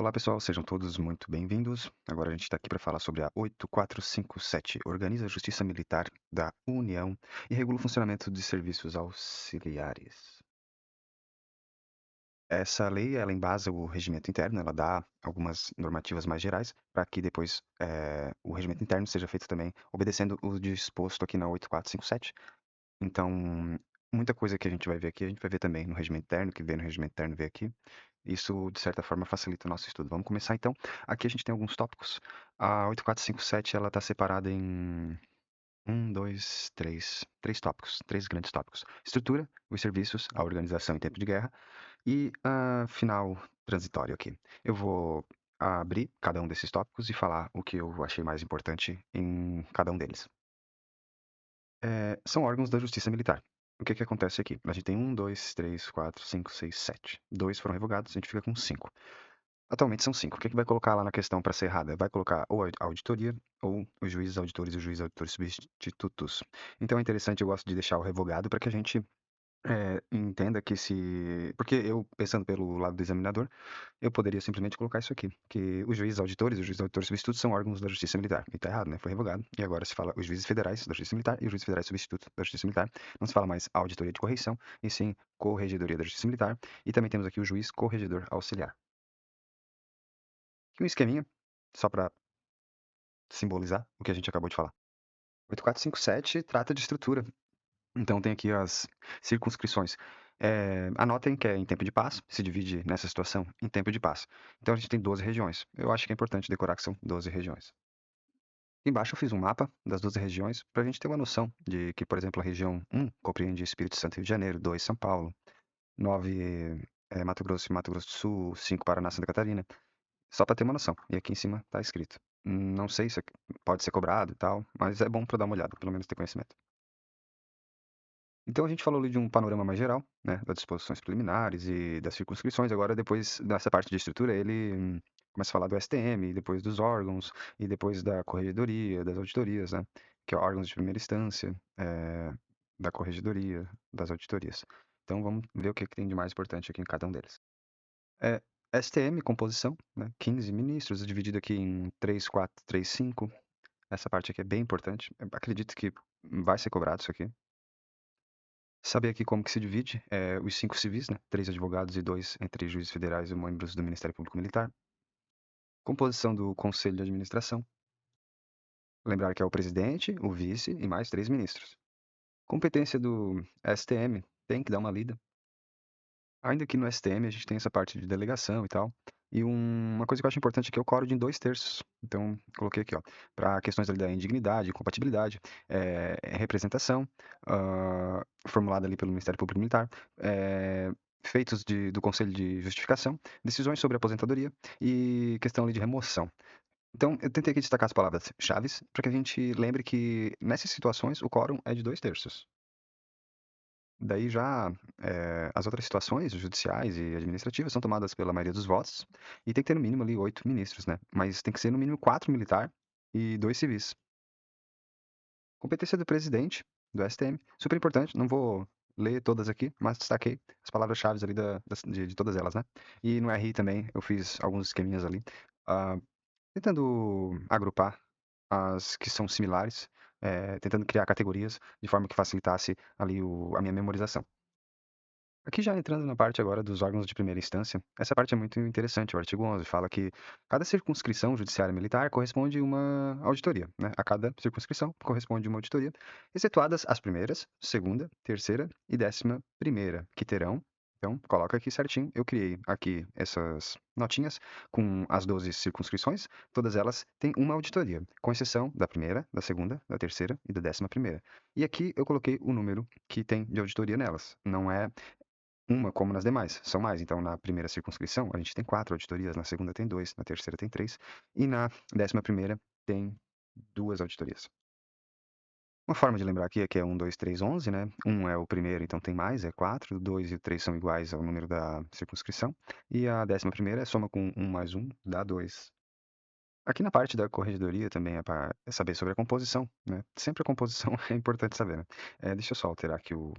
Olá, pessoal, sejam todos muito bem-vindos. Agora a gente está aqui para falar sobre a 8457, organiza a Justiça Militar da União e regula o funcionamento de serviços auxiliares. Essa lei, ela embasa o regimento interno, ela dá algumas normativas mais gerais para que depois o regimento interno seja feito também obedecendo o disposto aqui na 8457. Então, muita coisa que a gente vai ver aqui, a gente vai ver também no regimento interno, que vem no regimento interno, vê aqui. Isso, de certa forma, facilita o nosso estudo. Vamos começar então. Aqui a gente tem alguns tópicos. A 8457, ela está separada em três tópicos, três grandes tópicos. Estrutura, os serviços, a organização em tempo de guerra e a final transitório aqui. Eu vou abrir cada um desses tópicos e falar o que eu achei mais importante em cada um deles. São órgãos da Justiça Militar. O que que acontece aqui? A gente tem 2, 3, 4, 5, 6, 7. 2 foram revogados, a gente fica com 5. Atualmente são 5. O que que vai colocar lá na questão para ser errada? Vai colocar ou a auditoria ou os juízes auditores e os juízes auditores substitutos. Então é interessante, eu gosto de deixar o revogado para que a gente entenda que se... Porque eu, pensando pelo lado do examinador, eu poderia simplesmente colocar isso aqui, que os juízes auditores e os juízes auditores substitutos são órgãos da Justiça Militar. E tá errado, né? Foi revogado. E agora se fala os juízes federais da Justiça Militar e os juízes federais substitutos da Justiça Militar. Não se fala mais auditoria de correição, e sim corregedoria da Justiça Militar. E também temos aqui o juiz corregedor auxiliar. E um esqueminha, só para simbolizar o que a gente acabou de falar. 8457 trata de estrutura. Então tem aqui as circunscrições. Anotem que é em tempo de paz, se divide nessa situação em tempo de paz. Então a gente tem 12 regiões. Eu acho que é importante decorar que são 12 regiões. Embaixo eu fiz um mapa das 12 regiões para a gente ter uma noção de que, por exemplo, a região 1 compreende Espírito Santo e Rio de Janeiro, 2 São Paulo, 9 Mato Grosso e Mato Grosso do Sul, 5 Paraná e Santa Catarina. Só para ter uma noção. E aqui em cima está escrito. Não sei se pode ser cobrado e tal, mas é bom para dar uma olhada, pelo menos ter conhecimento. Então a gente falou ali de um panorama mais geral, né, das disposições preliminares e das circunscrições. Agora, depois dessa parte de estrutura, ele começa a falar do STM, depois dos órgãos, e depois da corregedoria, das auditorias, né, que é órgãos de primeira instância, da corregedoria, das auditorias. Então vamos ver o que tem de mais importante aqui em cada um deles. É, STM, composição, né, 15 ministros, dividido aqui em 3, 4, 3, 5. Essa parte aqui é bem importante. Eu acredito que vai ser cobrado isso aqui. Saber aqui como que se divide, os 5 civis, né, 3 advogados e 2 entre juízes federais e membros do Ministério Público Militar. Composição do Conselho de Administração. Lembrar que é o presidente, o vice e mais 3 ministros. Competência do STM, tem que dar uma lida. Ainda que no STM a gente tem essa parte de delegação e tal. E uma coisa que eu acho importante aqui é o quórum de 2/3. Então, coloquei aqui, ó, para questões ali da indignidade, incompatibilidade, representação, formulada ali pelo Ministério Público Militar, feitos do Conselho de Justificação, decisões sobre aposentadoria e questão ali de remoção. Então, eu tentei aqui destacar as palavras-chaves para que a gente lembre que, nessas situações, o quórum é de 2/3. Daí já, as outras situações judiciais e administrativas são tomadas pela maioria dos votos, e tem que ter no mínimo ali 8 ministros, né, mas tem que ser no mínimo 4 militar e 2 civis. Competência do presidente do STM, super importante, não vou ler todas aqui, mas destaquei as palavras-chaves ali de todas elas, né. E no RI também eu fiz alguns esqueminhas ali, hã, tentando agrupar as que são similares, tentando criar categorias de forma que facilitasse ali a minha memorização. Aqui já entrando na parte agora dos órgãos de primeira instância, essa parte é muito interessante. O artigo 11 fala que cada circunscrição judiciária militar corresponde a uma auditoria, né? A cada circunscrição corresponde uma auditoria, excetuadas as primeira, segunda, terceira e 11ª, que terão. Então, coloca aqui certinho. Eu criei aqui essas notinhas com as 12 circunscrições. Todas elas têm uma auditoria, com exceção da primeira, da segunda, da terceira e da 11ª. E aqui eu coloquei o número que tem de auditoria nelas. Não é uma como nas demais, são mais. Então, na primeira circunscrição, a gente tem 4 auditorias, na segunda tem 2, na terceira tem 3 e na 11ª tem 2 auditorias. Uma forma de lembrar aqui é que é 1, 2, 3, 11, né? 1 é o primeiro, então tem mais, é 4. O 2 e o 3 são iguais ao número da circunscrição. E a 11ª é soma com 1 mais 1, dá 2. Aqui na parte da corregedoria também é saber sobre a composição, né? Sempre a composição é importante saber, né? Deixa eu só alterar aqui o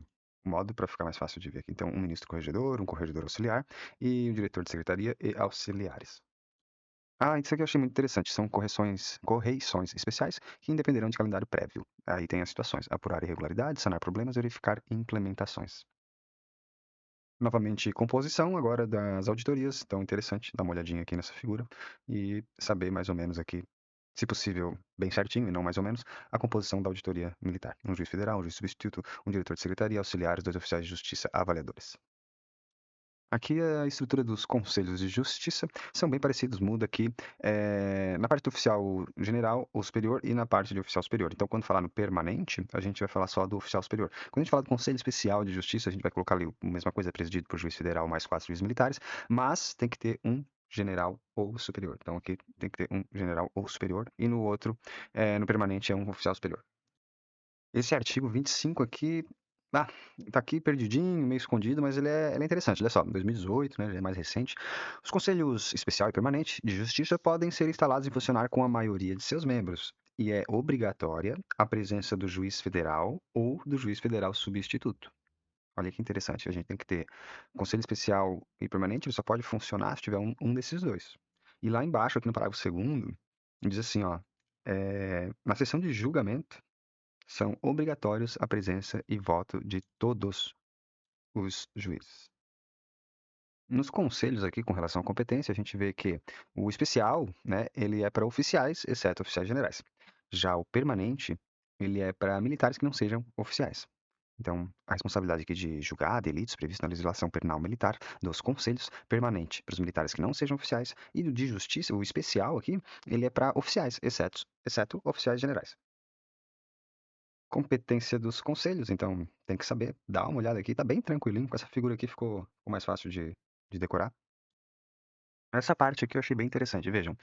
modo para ficar mais fácil de ver aqui. Então, um ministro corregedor, um corregedor auxiliar e um diretor de secretaria e auxiliares. Ah, isso aqui eu achei muito interessante. São correições especiais que independerão de calendário prévio. Aí tem as situações: apurar irregularidades, sanar problemas, verificar implementações. Novamente, composição agora das auditorias. Então, interessante dar uma olhadinha aqui nessa figura e saber mais ou menos aqui, se possível, bem certinho e não mais ou menos, a composição da auditoria militar. Um juiz federal, um juiz substituto, um diretor de secretaria, auxiliares, 2 oficiais de justiça, avaliadores. Aqui a estrutura dos conselhos de justiça são bem parecidos, muda aqui na parte do oficial general ou superior e na parte de oficial superior. Então, quando falar no permanente, a gente vai falar só do oficial superior. Quando a gente fala do conselho especial de justiça, a gente vai colocar ali a mesma coisa, presidido por juiz federal mais 4 juízes militares, mas tem que ter um general ou superior. Então, aqui tem que ter um general ou superior e no outro, no permanente, é um oficial superior. Esse artigo 25 aqui, ah, tá aqui perdidinho, meio escondido, mas ele é interessante. Olha só, 2018, né, ele é mais recente. Os conselhos especial e permanente de justiça podem ser instalados e funcionar com a maioria de seus membros. E é obrigatória a presença do juiz federal ou do juiz federal substituto. Olha que interessante, a gente tem que ter conselho especial e permanente, ele só pode funcionar se tiver um desses dois. E lá embaixo, aqui no parágrafo segundo, diz assim, ó, na sessão de julgamento, são obrigatórios a presença e voto de todos os juízes. Nos conselhos aqui, com relação à competência, a gente vê que o especial, né, ele é para oficiais, exceto oficiais generais. Já o permanente, ele é para militares que não sejam oficiais. Então, a responsabilidade aqui de julgar delitos prevista na legislação penal militar dos conselhos, permanente para os militares que não sejam oficiais, e o de justiça, o especial aqui, ele é para oficiais, exceto oficiais generais. Competência dos conselhos, então tem que saber, dá uma olhada aqui, tá bem tranquilinho, com essa figura aqui ficou mais fácil de decorar. Essa parte aqui eu achei bem interessante, vejam.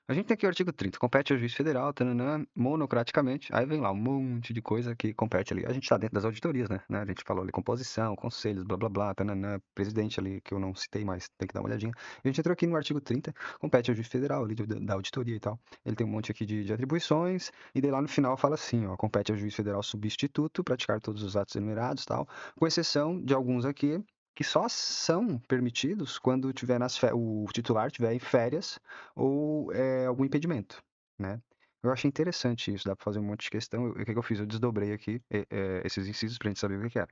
A gente tem aqui o artigo 30, compete ao juiz federal, tananã, monocraticamente, aí vem lá um monte de coisa que compete ali. A gente está dentro das auditorias, né? A gente falou ali composição, conselhos, blá blá blá, tananã, presidente ali, que eu não citei, mas tem que dar uma olhadinha. E a gente entrou aqui no artigo 30, compete ao juiz federal ali da auditoria e tal. Ele tem um monte aqui de atribuições, e daí lá no final fala assim, ó, compete ao juiz federal substituto praticar todos os atos enumerados e tal, com exceção de alguns aqui, que só são permitidos quando tiver o titular tiver em férias ou algum impedimento, né? Eu achei interessante isso, dá para fazer um monte de questão. O que que eu fiz? Eu desdobrei aqui esses incisos para a gente saber o que que era.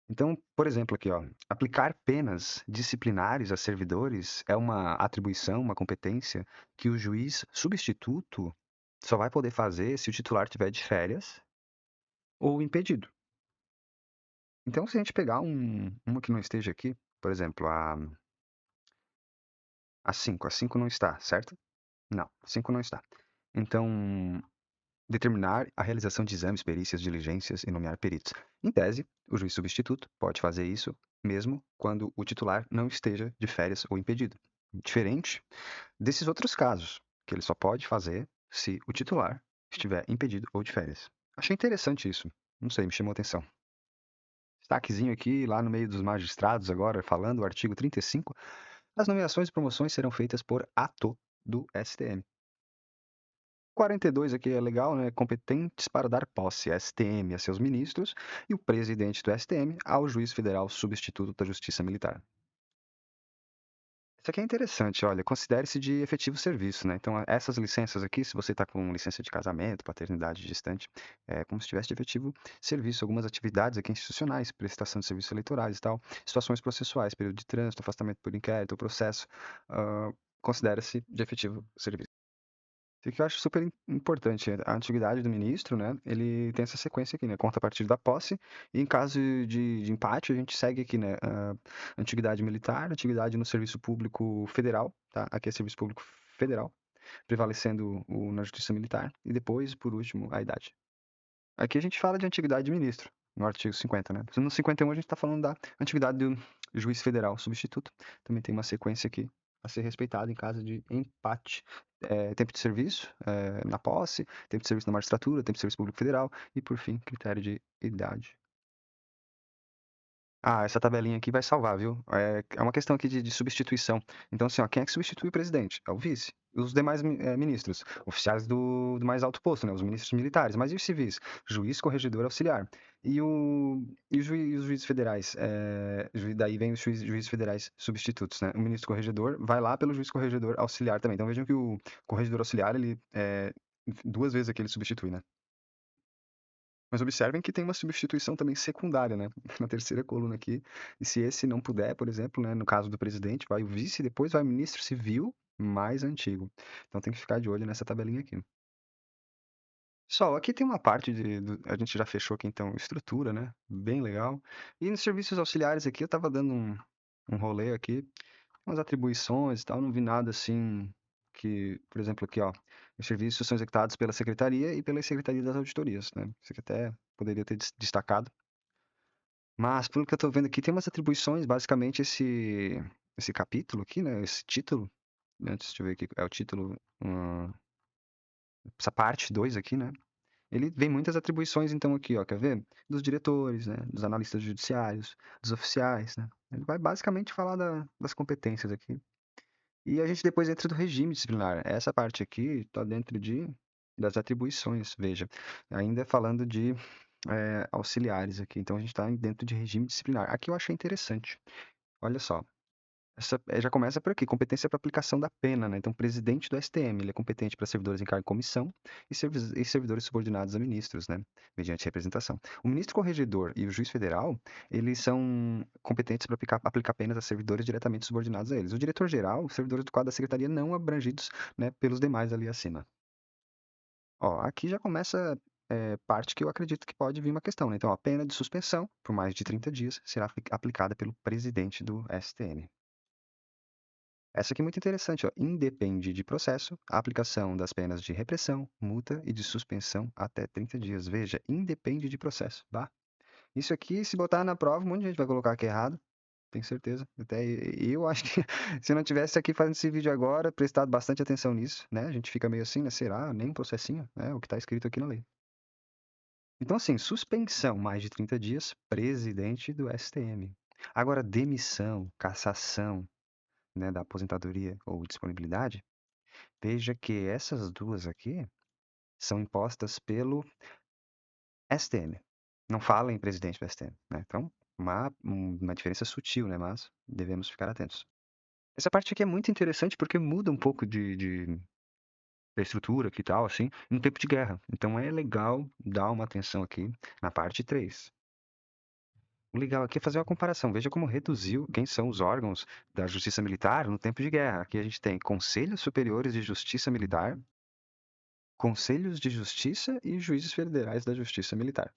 Então, por exemplo, aqui, ó, aplicar penas disciplinares a servidores é uma atribuição, uma competência que o juiz substituto só vai poder fazer se o titular tiver de férias ou impedido. Então, se a gente pegar uma que não esteja aqui, por exemplo, a cinco não está, certo? Não, a 5 não está. Então, determinar a realização de exames, perícias, diligências e nomear peritos. Em tese, o juiz substituto pode fazer isso mesmo quando o titular não esteja de férias ou impedido. Diferente desses outros casos, que ele só pode fazer se o titular estiver impedido ou de férias. Achei interessante isso. Não sei, me chamou a atenção. Destaquezinho aqui, lá no meio dos magistrados, agora falando, o artigo 35. As nomeações e promoções serão feitas por ato do STM. 42 aqui é legal, né? Competentes para dar posse, STM a seus ministros e o presidente do STM ao juiz federal substituto da Justiça Militar. Isso aqui é interessante, olha, considere-se de efetivo serviço, né? Então, essas licenças aqui, se você está com licença de casamento, paternidade distante, é como se tivesse de efetivo serviço, algumas atividades aqui institucionais, prestação de serviços eleitorais e tal, situações processuais, período de trânsito, afastamento por inquérito, processo, considera-se de efetivo serviço. O que eu acho super importante, a antiguidade do ministro, né? Ele tem essa sequência aqui, né? Conta a partir da posse, e em caso de empate, a gente segue aqui, né? Antiguidade militar, antiguidade no serviço público federal, tá? Aqui é serviço público federal, prevalecendo na justiça militar, e depois, por último, a idade. Aqui a gente fala de antiguidade de ministro, no artigo 50, né? No 51 a gente está falando da antiguidade do juiz federal substituto. Também tem uma sequência aqui a ser respeitada em caso de empate. Tempo de serviço na posse, tempo de serviço na magistratura, tempo de serviço público federal e, por fim, critério de idade. Ah, essa tabelinha aqui vai salvar, viu? É uma questão aqui de substituição. Então, assim, ó, quem é que substitui o presidente? É o vice. os demais ministros, oficiais do mais alto posto, né, os ministros militares, mas e os civis? Juiz, corregedor, auxiliar. E os juízes federais? Daí vem os juízes federais substitutos, né? O ministro corregedor vai lá pelo juiz corregedor auxiliar também. Então vejam que o corregedor auxiliar, ele duas vezes aqui ele substitui, né? Mas observem que tem uma substituição também secundária, né? Na terceira coluna aqui. E se esse não puder, por exemplo, né, no caso do presidente, vai o vice, depois vai o ministro civil mais antigo. Então tem que ficar de olho nessa tabelinha aqui. Pessoal, aqui tem uma parte a gente já fechou aqui então, estrutura, né? Bem legal. E nos serviços auxiliares aqui, eu tava dando um rolê aqui, umas atribuições e tal, não vi nada assim que, por exemplo, aqui, ó, os serviços são executados pela secretaria e pela secretaria das auditorias, né? Isso aqui até poderia ter destacado. Mas, pelo que eu tô vendo aqui, tem umas atribuições, basicamente esse capítulo aqui, né? Esse título, né? Deixa eu ver aqui, é o título, essa parte 2 aqui, né? Ele vem muitas atribuições, então, aqui, ó, quer ver? Dos diretores, né? Dos analistas judiciários, dos oficiais, né? Ele vai basicamente falar das competências aqui. E a gente depois entra do regime disciplinar. Essa parte aqui está dentro das atribuições, veja. Ainda falando de auxiliares aqui. Então a gente está dentro de regime disciplinar. Aqui eu achei interessante. Olha só. Já começa por aqui, competência para aplicação da pena, né? Então, o presidente do STM, ele é competente para servidores em cargo de comissão e servidores subordinados a ministros, né? Mediante representação. O ministro corregedor e o juiz federal, eles são competentes para aplicar penas a servidores diretamente subordinados a eles. O diretor-geral, servidores do quadro da secretaria não abrangidos, né, pelos demais ali acima. Ó, aqui já começa parte que eu acredito que pode vir uma questão, né? Então, a pena de suspensão por mais de 30 dias será aplicada pelo presidente do STM. Essa aqui é muito interessante, ó. Independe de processo, a aplicação das penas de repressão, multa e de suspensão até 30 dias. Veja, independe de processo, tá? Isso aqui, se botar na prova, um monte de gente vai colocar que é errado, tenho certeza. Até eu acho que se eu não tivesse aqui fazendo esse vídeo agora, prestado bastante atenção nisso, né? A gente fica meio assim, né? Será? Nem um processinho, né? O que está escrito aqui na lei. Então, assim, suspensão mais de 30 dias, presidente do STM. Agora, demissão, cassação, né, da aposentadoria ou disponibilidade, veja que essas duas aqui são impostas pelo STM. Não fala em presidente do STM, né? Então, uma diferença sutil, né? Mas devemos ficar atentos. Essa parte aqui é muito interessante porque muda um pouco da estrutura que tal, assim, no tempo de guerra. Então é legal dar uma atenção aqui na parte 3. O legal aqui é fazer uma comparação. Veja como reduziu quem são os órgãos da Justiça Militar no tempo de guerra. Aqui a gente tem Conselhos Superiores de Justiça Militar, Conselhos de Justiça e Juízes Federais da Justiça Militar.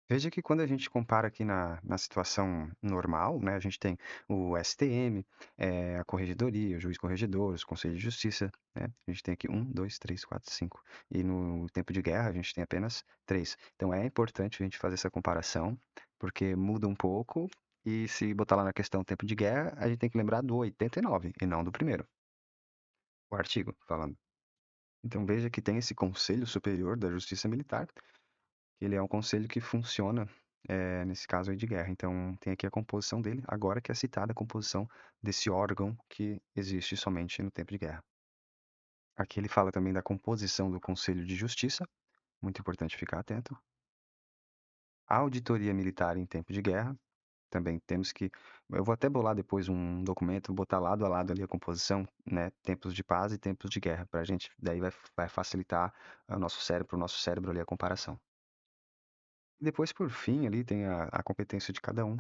Veja que quando a gente compara aqui na situação normal, né, a gente tem o STM, a Corregedoria, o Juiz Corregedor, os Conselhos de Justiça, né? A gente tem aqui 1, 2, 3, 4, 5. E no tempo de guerra a gente tem apenas 3. Então é importante a gente fazer essa comparação, porque muda um pouco, e se botar lá na questão tempo de guerra, a gente tem que lembrar do 89 e não do primeiro, o artigo falando. Então veja que tem esse Conselho Superior da Justiça Militar, que ele é um conselho que funciona nesse caso aí de guerra. Então tem aqui a composição dele, agora que é citada a composição desse órgão que existe somente no tempo de guerra. Aqui ele fala também da composição do Conselho de Justiça, muito importante ficar atento. A auditoria militar em tempo de guerra, também temos que. Eu vou até bolar depois um documento, botar lado a lado ali a composição, né? Tempos de paz e tempos de guerra, para a gente, daí vai facilitar o nosso cérebro ali a comparação. Depois, por fim, ali tem a competência de cada um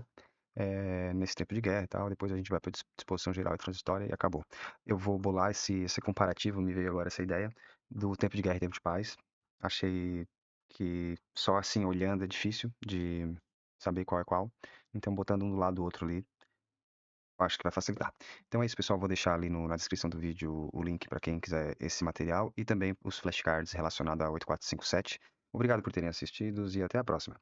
nesse tempo de guerra e tal. Depois a gente vai para disposição geral e transitória e acabou. Eu vou bolar esse comparativo, me veio agora essa ideia, do tempo de guerra e tempo de paz. Achei que só assim, olhando, é difícil de saber qual é qual. Então, botando um do lado do outro ali, acho que vai facilitar. Então é isso, pessoal. Vou deixar ali na descrição do vídeo o link para quem quiser esse material e também os flashcards relacionados a 8457. Obrigado por terem assistido e até a próxima.